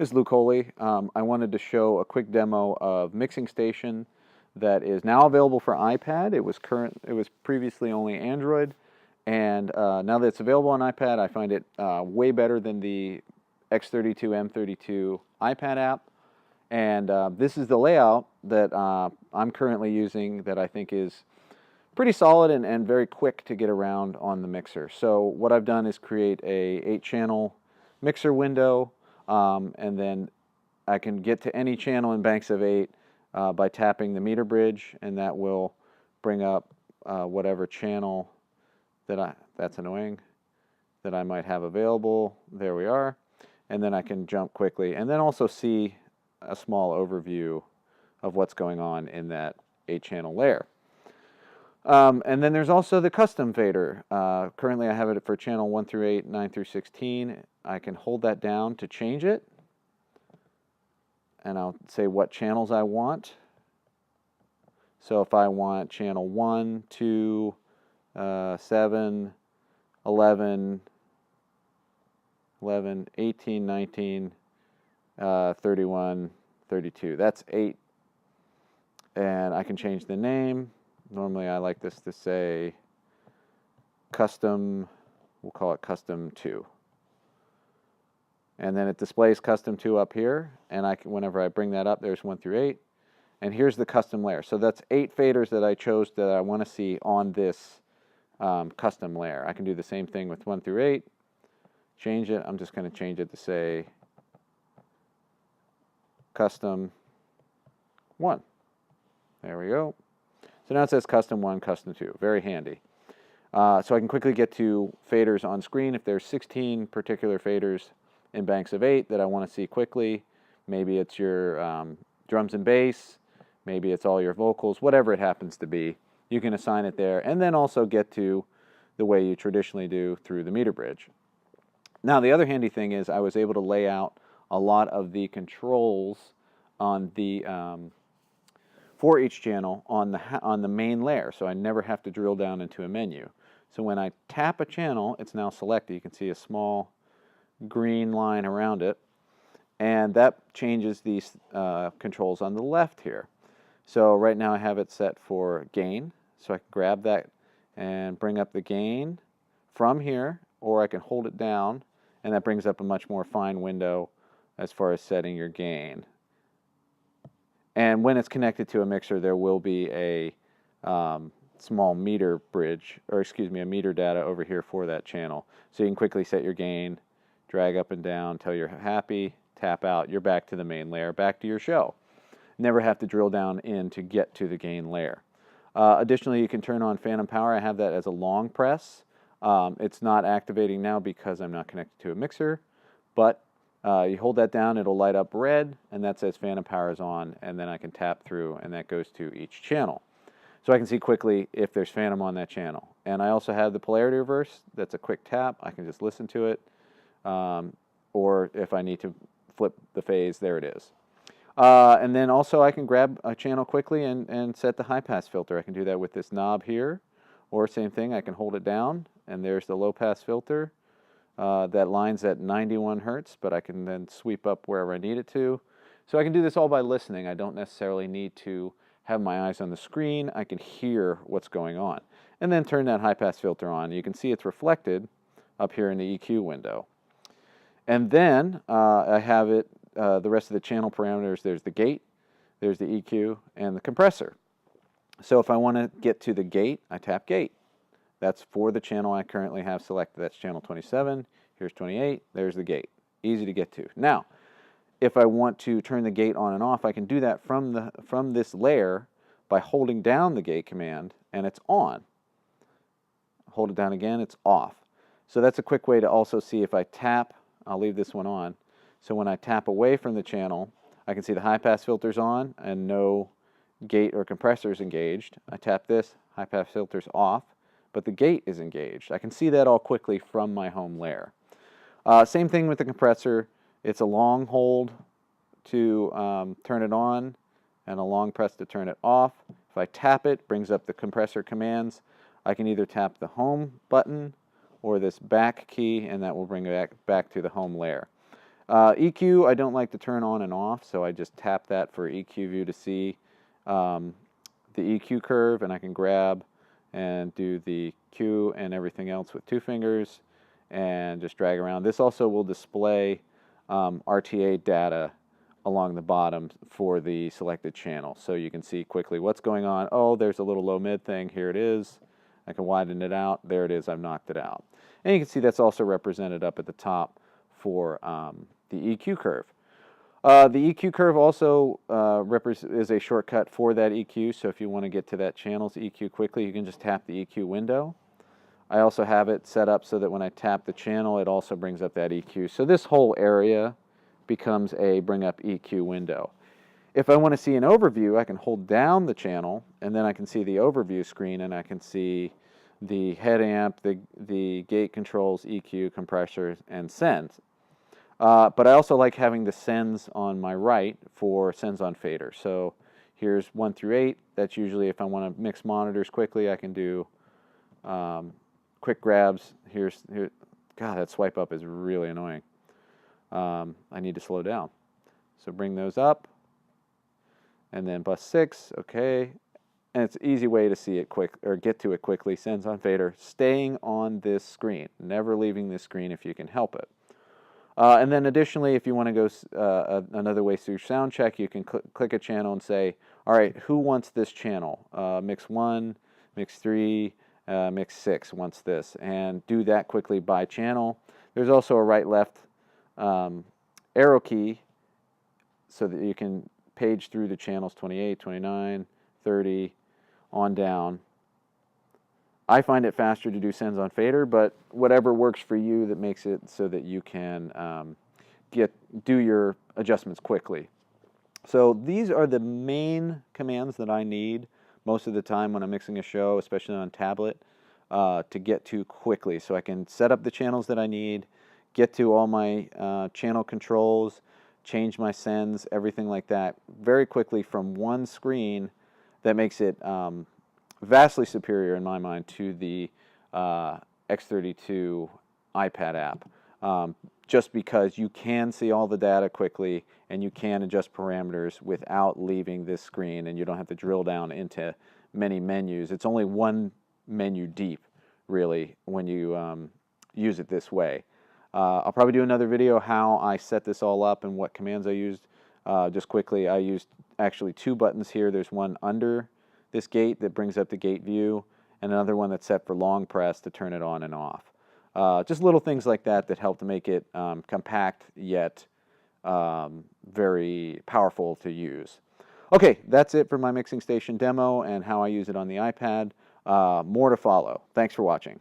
This is Luke Holey. I wanted to show a quick demo of Mixing Station that is now available for iPad. It was previously only Android, and now that it's available on iPad, I find it way better than the X32 M32 iPad app. And this is the layout that I'm currently using that I think is pretty solid and very quick to get around on the mixer. So what I've done is create a 8-channel mixer window, and then I can get to any channel in banks of 8 by tapping the meter bridge, and that will bring up whatever channel that's annoying, that I might have available. There we are. And then I can jump quickly and then also see a small overview of what's going on in that 8-channel layer. And then there's also the custom fader. Currently I have it for channel 1 through 8, 9 through 16. I can hold that down to change it, and I'll say what channels I want. So if I want channel 1, 2, 7, 11, 18, 19, 31, 32. That's 8. And I can change the name. Normally I like this to say custom, we'll call it custom 2. And then it displays custom 2 up here, and whenever I bring that up, there's 1 through 8. And here's the custom layer. So that's 8 faders that I chose that I want to see on this custom layer. I can do the same thing with 1 through 8. Change it. I'm just going to change it to say custom 1. There we go. So now it says custom 1, custom 2. Very handy. So I can quickly get to faders on screen. If there's 16 particular faders in banks of 8 that I want to see quickly, maybe it's your drums and bass, maybe it's all your vocals, whatever it happens to be, you can assign it there, and then also get to the way you traditionally do through the meter bridge. Now the other handy thing is I was able to lay out a lot of the controls on the for each channel on the main layer, so I never have to drill down into a menu. So when I tap a channel, it's now selected. You can see a small green line around it, and that changes these controls on the left here. So right now I have it set for gain, so I can grab that and bring up the gain from here, or I can hold it down, and that brings up a much more fine window as far as setting your gain. And when it's connected to a mixer, there will be a small meter bridge, or excuse me, a meter data over here for that channel. So you can quickly set your gain, drag up and down till you're happy, tap out, you're back to the main layer, back to your show. Never have to drill down in to get to the gain layer. Additionally, you can turn on phantom power. I have that as a long press. It's not activating now because I'm not connected to a mixer, but you hold that down, it'll light up red, and that says phantom power is on, and then I can tap through, and that goes to each channel. So I can see quickly if there's phantom on that channel. And I also have the polarity reverse. That's a quick tap. I can just listen to it, or if I need to flip the phase, there it is. And then also I can grab a channel quickly and set the high pass filter. I can do that with this knob here, or same thing, I can hold it down, and there's the low pass filter. That line's at 91 Hertz, but I can then sweep up wherever I need it to. So I can do this all by listening. I don't necessarily need to have my eyes on the screen. I can hear what's going on. And then turn that high pass filter on. You can see it's reflected up here in the EQ window. And then I have it, the rest of the channel parameters. There's the gate, there's the EQ, and the compressor. So if I want to get to the gate, I tap gate. That's for the channel I currently have selected. That's channel 27. Here's 28. There's the gate. Easy to get to. Now, if I want to turn the gate on and off, I can do that from this layer by holding down the gate command, and it's on. Hold it down again, it's off. So that's a quick way to also see if I tap. I'll leave this one on. So when I tap away from the channel, I can see the high pass filter's on and no gate or compressor is engaged. I tap this, high pass filter's off, but the gate is engaged. I can see that all quickly from my home layer. Same thing with the compressor. It's a long hold to turn it on and a long press to turn it off. If I tap it, brings up the compressor commands. I can either tap the home button or this back key, and that will bring it back to the home layer. EQ, I don't like to turn on and off, so I just tap that for EQ view to see the EQ curve, and I can grab and do the Q and everything else with 2 fingers and just drag around. This also will display RTA data along the bottom for the selected channel, so you can see quickly what's going on. Oh, there's a little low mid thing. Here it is. I can widen it out. There it is. I've knocked it out. And you can see that's also represented up at the top for the EQ curve. The EQ curve also is a shortcut for that EQ, so if you want to get to that channel's EQ quickly, you can just tap the EQ window. I also have it set up so that when I tap the channel, it also brings up that EQ. So this whole area becomes a bring up EQ window. If I want to see an overview, I can hold down the channel, and then I can see the overview screen, and I can see the head amp, the gate controls, EQ, compressors, and sends. But I also like having the sends on my right for sends on fader. So here's 1 through 8. That's usually if I want to mix monitors quickly, I can do quick grabs. Here. God, that swipe up is really annoying. I need to slow down. So bring those up, and then bus 6, okay. And it's an easy way to see it quick, or get to it quickly. Sends on fader, staying on this screen, never leaving this screen if you can help it. And then additionally, if you want to go another way through sound check, you can click a channel and say, all right, who wants this channel? Mix 1, mix 3, mix 6 wants this, and do that quickly by channel. There's also a right-left arrow key so that you can page through the channels 28, 29, 30, on down. I find it faster to do sends on fader, but whatever works for you that makes it so that you can do your adjustments quickly. So these are the main commands that I need most of the time when I'm mixing a show, especially on tablet, to get to quickly. So I can set up the channels that I need, get to all my channel controls, change my sends, everything like that very quickly from one screen. That makes it vastly superior in my mind to the X32 iPad app, just because you can see all the data quickly and you can adjust parameters without leaving this screen, and you don't have to drill down into many menus. It's only one menu deep, really, when you use it this way. I'll probably do another video how I set this all up and what commands I used. Just quickly, I used actually 2 buttons here. There's one under this gate that brings up the gate view, and another one that's set for long press to turn it on and off. Just little things like that that help to make it compact yet very powerful to use. Okay, that's it for my mixing station demo and how I use it on the iPad. More to follow. Thanks for watching.